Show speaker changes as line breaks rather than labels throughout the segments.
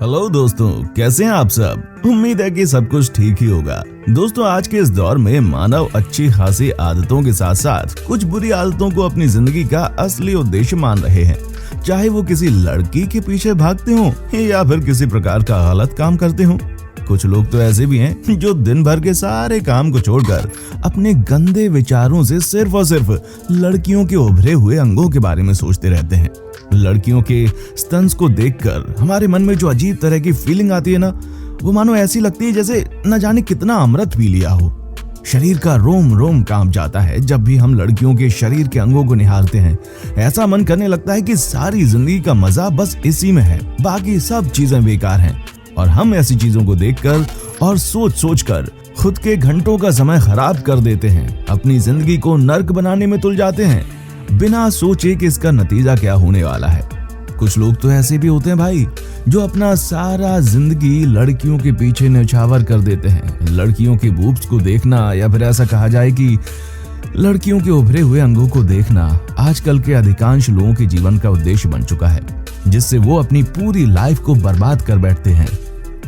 Hello दोस्तों, कैसे हैं आप सब। उम्मीद है कि सब कुछ ठीक ही होगा। दोस्तों, आज के इस दौर में मानव अच्छी खासी आदतों के साथ साथ कुछ बुरी आदतों को अपनी जिंदगी का असली उद्देश्य मान रहे हैं। चाहे वो किसी लड़की के पीछे भागते हों या फिर किसी प्रकार का गलत काम करते हों। कुछ लोग तो ऐसे भी हैं जो दिन भर के सारे काम को छोड़कर अपने गंदे विचारों से सिर्फ और सिर्फ लड़कियों के उभरे हुए अंगों के बारे में सोचते रहते हैं। लड़कियों के स्तन्स को देखकर हमारे मन में जो अजीब तरह की फीलिंग आती है ना, वो मानो ऐसी लगती है जैसे न जाने कितना अमृत पी लिया हो। शरीर का रोम रोम कांप जाता है जब भी हम लड़कियों के शरीर के अंगों को निहारते हैं। ऐसा मन करने लगता है कि सारी जिंदगी का मजा बस इसी में है, बाकी सब चीजें बेकार हैं। और हम ऐसी चीजों को देखकर और सोच सोच कर खुद के घंटों का समय खराब कर देते हैं, अपनी जिंदगी को नर्क बनाने में तुल जाते हैं बिना सोचे कि इसका नतीजा क्या होने वाला है। कुछ लोग तो ऐसे भी होते हैं भाई, जो अपना सारा जिंदगी लड़कियों के पीछे न्यौछावर कर देते हैं। लड़कियों के बूब्स को देखना, या फिर ऐसा कहा जाए कि लड़कियों के उभरे हुए अंगों को देखना आजकल के अधिकांश लोगों के जीवन का उद्देश्य बन चुका है, जिससे वो अपनी पूरी लाइफ को बर्बाद कर बैठते हैं।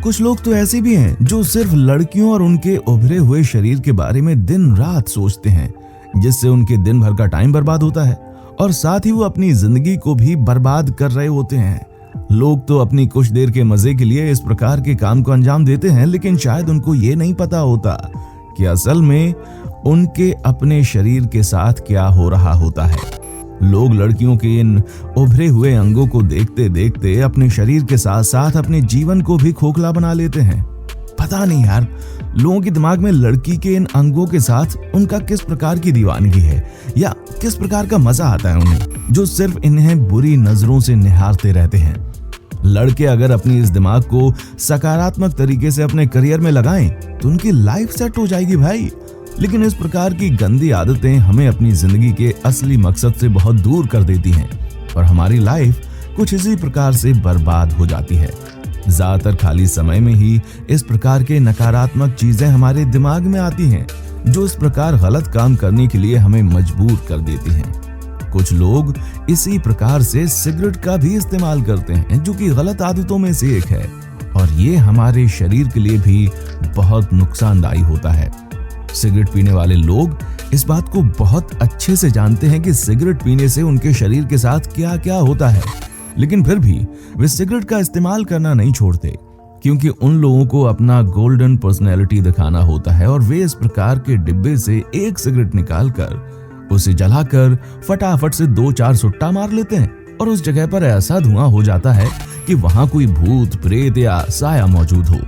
कुछ लोग तो ऐसे भी हैं जो सिर्फ लड़कियों और उनके उभरे हुए शरीर के बारे में दिन रात सोचते हैं, जिससे उनके दिन भर का टाइम बर्बाद होता है और साथ ही वो अपनी जिंदगी को भी बर्बाद कर रहे होते हैं। लोग तो अपनी कुछ देर के मजे के लिए इस प्रकार के काम को अंजाम देते हैं, लेकिन शायद उनको ये नहीं पता होता कि असल में उनके अपने शरीर के साथ क्या हो रहा होता है। लोग लड़कियों के इन उभरे हुए अंगों को देखते देखते अपने शरीर के साथ साथ अपने जीवन को भी खोखला बना लेते हैं। पता नहीं यार, लोगों के दिमाग में लड़की के इन अंगों के साथ उनका किस प्रकार की दीवानगी है, या किस प्रकार का मजा आता है उन्हें, जो सिर्फ इन्हें बुरी नजरों से निहारते रहते हैं। लड़के अगर अपनी इस दिमाग को सकारात्मक तरीके से अपने करियर में लगाएं तो उनकी लाइफ सेट हो जाएगी भाई। लेकिन इस प्रकार की गंदी आदतें हमें अपनी जिंदगी के असली मकसद से बहुत दूर कर देती हैं और हमारी लाइफ कुछ इसी प्रकार से बर्बाद हो जाती है। ज्यादातर खाली समय में ही इस प्रकार के नकारात्मक चीजें हमारे दिमाग में आती हैं, जो इस प्रकार गलत काम करने के लिए हमें मजबूर कर देती हैं। कुछ लोग इसी प्रकार से सिगरेट का भी इस्तेमाल करते हैं, जो कि गलत आदतों में से एक है और ये हमारे शरीर के लिए भी बहुत नुकसानदायी होता है। सिगरेट पीने वाले लोग इस बात को बहुत अच्छे से जानते हैं कि सिगरेट पीने से उनके शरीर के साथ क्या क्या होता है, लेकिन फिर भी वे सिगरेट का इस्तेमाल करना नहीं छोड़ते, क्योंकि उन लोगों को अपना गोल्डन पर्सनैलिटी दिखाना होता है और वे इस प्रकार के डिब्बे से एक सिगरेट निकालकर उसे जलाकर फटाफट से 2-4 सुट्टा मार लेते हैं और उस जगह पर ऐसा धुआं हो जाता है कि वहां कोई भूत प्रेत या साया मौजूद हो।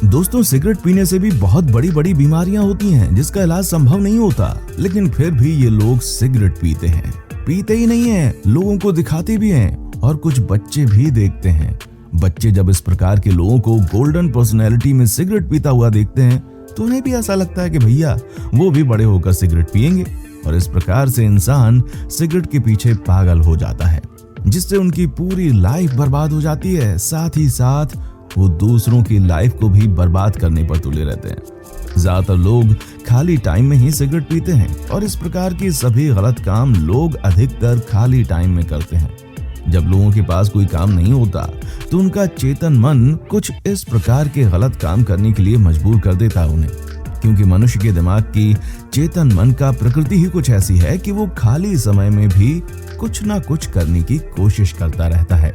दोस्तों, सिगरेट पीने से भी बहुत बड़ी बड़ी बीमारियां होती हैं जिसका इलाज संभव नहीं होता, लेकिन फिर भी ये लोग सिगरेट पीते हैं। पीते ही नहीं है, लोगों को दिखाते भी हैं और कुछ बच्चे भी देखते हैं। बच्चे जब इस प्रकार के लोगों को गोल्डन पर्सनैलिटी में सिगरेट पीता हुआ देखते हैं तो उन्हें भी ऐसा लगता है कि भैया वो भी बड़े होकर सिगरेट पिएंगे, और इस प्रकार से इंसान सिगरेट के पीछे पागल हो जाता है, जिससे उनकी पूरी लाइफ बर्बाद हो जाती है। साथ ही साथ वो दूसरों की लाइफ को भी बर्बाद करने पर तुले रहते हैं। ज्यादातर लोग खाली टाइम में ही सिगरेट पीते हैं और इस प्रकार के सभी गलत काम लोग अधिकतर खाली टाइम में करते हैं। जब लोगों के पास कोई काम नहीं होता तो उनका चेतन मन कुछ इस प्रकार के गलत काम करने के लिए मजबूर कर देता है उन्हें, क्योंकि मनुष्य के दिमाग की चेतन मन का प्रकृति ही कुछ ऐसी है कि वो खाली समय में भी कुछ ना कुछ करने की कोशिश करता रहता है।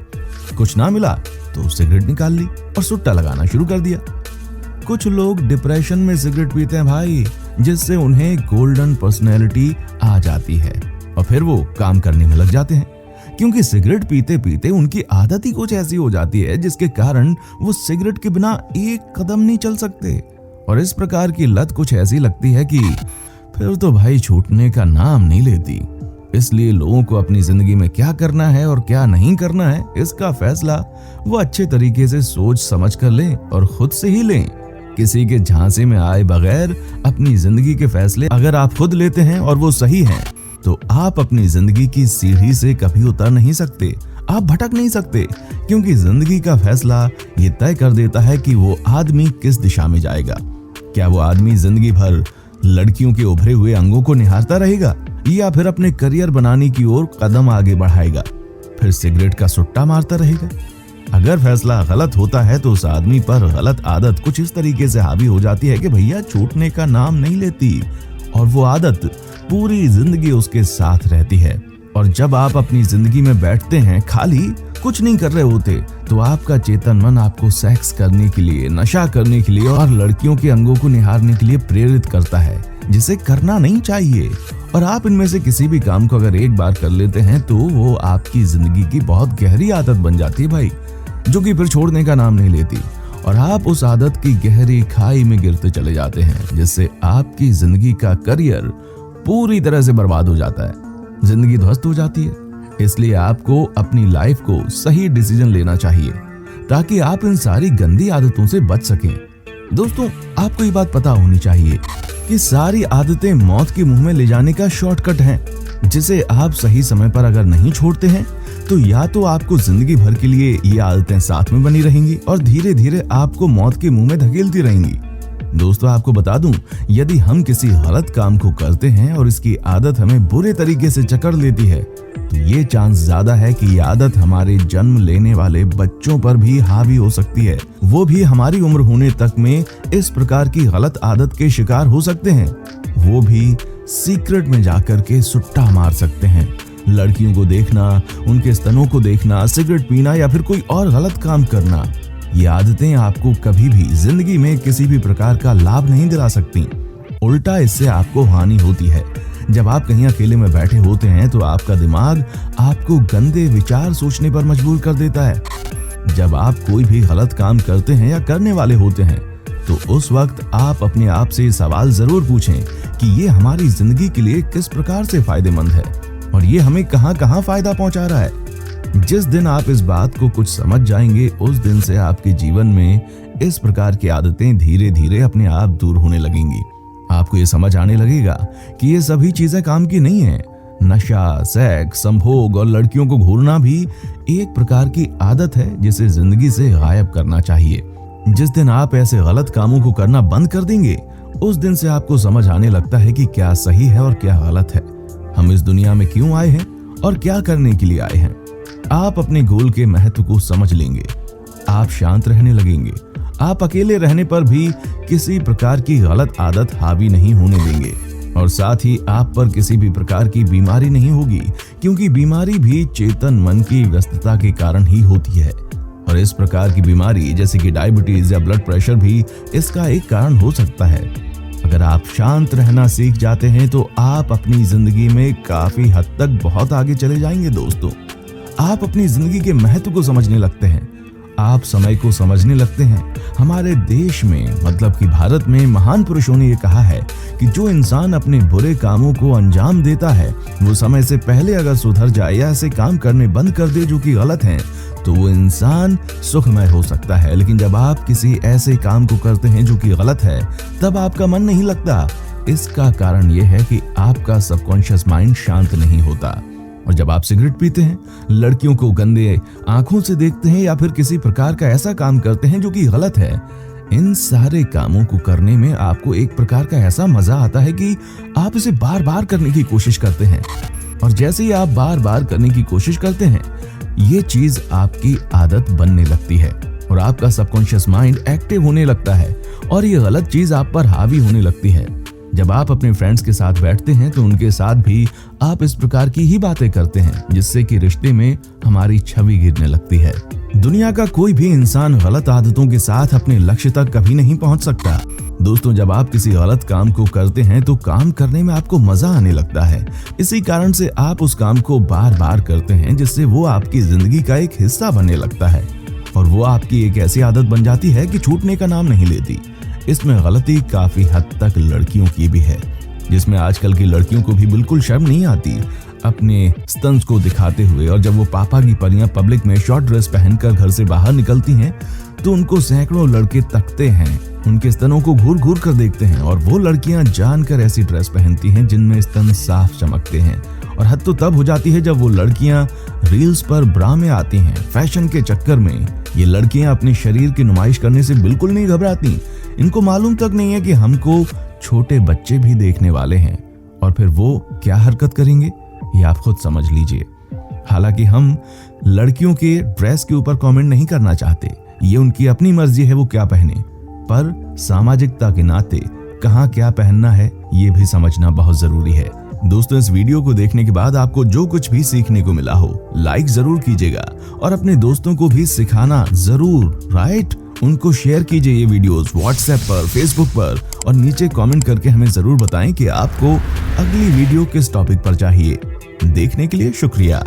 कुछ ना मिला तो सिगरेट निकाल ली और सुट्टा लगाना शुरू कर दिया। कुछ लोग डिप्रेशन में सिगरेट पीते हैं भाई, जिससे उन्हें गोल्डन पर्सनैलिटी आ जाती है और फिर वो काम करने में लग जाते हैं, क्योंकि सिगरेट पीते पीते उनकी आदत ही कुछ ऐसी हो जाती है जिसके कारण वो सिगरेट के बिना एक कदम नहीं चल सकते। और इस प्रकार की लत कुछ ऐसी लगती है कि फिर तो भाई छूटने का नाम नहीं लेती। इसलिए लोगों को अपनी जिंदगी में क्या करना है और क्या नहीं करना है, इसका फैसला वो अच्छे तरीके से सोच समझ कर लें और खुद से ही लें। किसी के झांसे में आए बगैर अपनी जिंदगी के फैसले अगर आप खुद लेते हैं और वो सही हैं, तो आप अपनी जिंदगी की सीढ़ी से कभी उतर नहीं सकते, आप भटक नहीं सकते, क्योंकि जिंदगी का फैसला ये तय कर देता है कि वो आदमी किस दिशा में जाएगा। क्या वो आदमी जिंदगी भर लड़कियों के उभरे हुए अंगों को निहारता रहेगा, या फिर अपने करियर बनाने की ओर कदम आगे बढ़ाएगा, फिर सिगरेट का सुट्टा मारता रहेगा। अगर फैसला गलत होता है तो उस आदमी पर गलत आदत कुछ इस तरीके से हावी हो जाती है कि भैया छूटने का नाम नहीं लेती, और वो आदत पूरी जिंदगी उसके साथ रहती है। और जब आप अपनी जिंदगी में बैठते हैं, खाली कुछ नहीं कर रहे होते, तो आपका चेतन मन आपको सेक्स करने के लिए, नशा करने के लिए और लड़कियों के अंगों को निहारने के लिए प्रेरित करता है, जिसे करना नहीं चाहिए। और आप इनमें से किसी भी काम को अगर एक बार कर लेते हैं तो वो आपकी जिंदगी की बहुत गहरी आदत बन जाती है भाई, जो कि फिर छोड़ने का नाम नहीं लेती, और आप उस आदत की गहरी खाई में गिरते चले जाते हैं, जिससे आपकी जिंदगी का करियर पूरी तरह से बर्बाद हो जाता है, जिंदगी ध्वस्त हो जाती है। इसलिए आपको अपनी लाइफ को सही डिसीजन लेना चाहिए ताकि आप इन सारी गंदी आदतों से बच सकें। दोस्तों, आपको ये बात पता होनी चाहिए कि सारी आदतें मौत के मुंह में ले जाने का शॉर्टकट है, जिसे आप सही समय पर अगर नहीं छोड़ते हैं तो या तो आपको जिंदगी भर के लिए ये आदतें साथ में बनी रहेंगी और धीरे धीरे आपको मौत के मुंह में धकेलती रहेंगी। दोस्तों, आपको बता दूं, यदि हम किसी गलत काम को करते हैं और इसकी आदत हमें बुरे तरीके से जकड़ लेती है, तो ये चांस ज्यादा है कि ये आदत हमारे जन्म लेने वाले बच्चों पर भी हावी हो सकती है। वो भी हमारी उम्र होने तक में इस प्रकार की गलत आदत के शिकार हो सकते हैं। वो भी सीक्रेट में जाकर के सुट्टा मार सकते हैं। लड़कियों को देखना, उनके स्तनों को देखना, सिगरेट पीना या फिर कोई और गलत काम करना, ये आदतें आपको कभी भी जिंदगी में किसी भी प्रकार का लाभ नहीं दिला सकती। उल्टा इससे आपको हानि होती है। जब आप कहीं अकेले में बैठे होते हैं तो आपका दिमाग आपको गंदे विचार सोचने पर मजबूर कर देता है। जब आप कोई भी गलत काम करते हैं या करने वाले होते हैं तो उस वक्त आप अपने आप से सवाल जरूर पूछें कि ये हमारी जिंदगी के लिए किस प्रकार से फायदेमंद है और ये हमें कहां कहां फायदा पहुंचा रहा है। जिस दिन आप इस बात को कुछ समझ जाएंगे, उस दिन से आपके जीवन में इस प्रकार की आदतें धीरे धीरे अपने आप दूर होने लगेंगी। आपको ये समझ आने लगेगा कि ये सभी चीजें काम की नहीं है। नशा, सेक्स, संभोग और लड़कियों को घूरना भी एक प्रकार की आदत है जिसे जिंदगी से गायब करना चाहिए। जिस दिन आप ऐसे गलत कामों को करना बंद कर देंगे, उस दिन से आपको समझ आने लगता है कि क्या सही है और क्या गलत है, हम इस दुनिया में क्यों आए हैं और क्या करने के लिए आए हैं। आप अपने गोल के महत्व को समझ लेंगे, आप शांत रहने लगेंगे, आप अकेले रहने पर भी किसी प्रकार की गलत आदत हावी नहीं होने देंगे और साथ ही आप पर किसी भी प्रकार की बीमारी नहीं होगी, क्योंकि बीमारी भी चेतन मन की व्यस्तता के कारण ही होती है। और इस प्रकार की बीमारी जैसे कि डायबिटीज या ब्लड प्रेशर भी इसका एक कारण हो सकता है। अगर आप शांत रहना सीख जाते हैं तो आप अपनी जिंदगी में काफी हद तक बहुत आगे चले जाएंगे। दोस्तों, आप अपनी जिंदगी के महत्व को समझने लगते हैं, आप समय को समझने लगते हैं। हमारे देश में मतलब कि भारत में महान पुरुषों ने ये कहा है कि जो इंसान अपने बुरे कामों को अंजाम देता है, वो समय से पहले अगर सुधर जाए या ऐसे काम करने बंद कर दे जो कि गलत हैं, तो वो इंसान सुखमय हो सकता है। लेकिन जब आप किसी ऐसे काम को करते हैं जो कि गलत है, तब आपका मन नहीं लगता। इसका कारण ये है कि आपका सबकॉन्शियस माइंड शांत नहीं होता। और जब आप सिगरेट पीते हैं, लड़कियों को गंदे आंखों से देखते हैं या फिर किसी प्रकार का ऐसा काम करते हैं जो कि गलत है, इन सारे कामों को करने में आपको एक प्रकार का ऐसा मजा आता है कि आप इसे बार बार करने की कोशिश करते हैं। और जैसे ही आप बार बार करने की कोशिश करते हैं, ये चीज आपकी आदत बनने लगती है और आपका सबकॉन्शियस माइंड एक्टिव होने लगता है और ये गलत चीज आप पर हावी होने लगती है। जब आप अपने फ्रेंड्स के साथ बैठते हैं तो उनके साथ भी आप इस प्रकार की ही बातें करते हैं, जिससे कि रिश्ते में हमारी छवि गिरने लगती है। दुनिया का कोई भी इंसान गलत आदतों के साथ अपने लक्ष्य तक कभी नहीं पहुंच सकता। दोस्तों, जब आप किसी गलत काम को करते हैं तो काम करने में आपको मजा आने लगता है। इसी कारण से आप उस काम को बार बार करते हैं, जिससे वो आपकी जिंदगी का एक हिस्सा बनने लगता है और वो आपकी एक ऐसी आदत बन जाती है कि छूटने का नाम नहीं लेती। इसमें गलती काफी हद तक लड़कियों की भी है, जिसमें आजकल की लड़कियों को भी बिल्कुल शर्म नहीं आती अपने स्तन को दिखाते हुए। और जब वो पापा की परियां पब्लिक में शॉर्ट ड्रेस पहनकर घर से बाहर निकलती हैं तो उनको सैकड़ों लड़के तकते हैं, उनके स्तनों को घूर घूर कर देखते हैं। और वो लड़कियां जानकर ऐसी ड्रेस पहनती हैं जिनमें स्तन साफ चमकते हैं। और हद तो तब हो जाती है जब वो लड़कियां रील्स पर ब्रा में आती हैं। फैशन के चक्कर में ये लड़कियां अपने शरीर की नुमाइश करने से बिल्कुल नहीं घबराती। इनको मालूम तक नहीं है कि हमको छोटे बच्चे भी देखने वाले हैं और फिर वो क्या हरकत करेंगे ये आप खुद समझ लीजिए। हालांकि हम लड़कियों के ड्रेस के ऊपर कमेंट नहीं करना चाहते, ये उनकी अपनी मर्जी है वो क्या पहने, पर सामाजिकता के नाते कहाँ क्या पहनना है ये भी समझना बहुत जरूरी है। दोस्तों, इस वीडियो को देखने के बाद आपको जो कुछ भी सीखने को मिला हो लाइक जरूर कीजिएगा और अपने दोस्तों को भी सिखाना जरूर, राइट? उनको शेयर कीजिए ये वीडियोस व्हाट्सएप पर, फेसबुक पर, और नीचे कमेंट करके हमें जरूर बताएं कि आपको अगली वीडियो किस टॉपिक पर चाहिए। देखने के लिए शुक्रिया।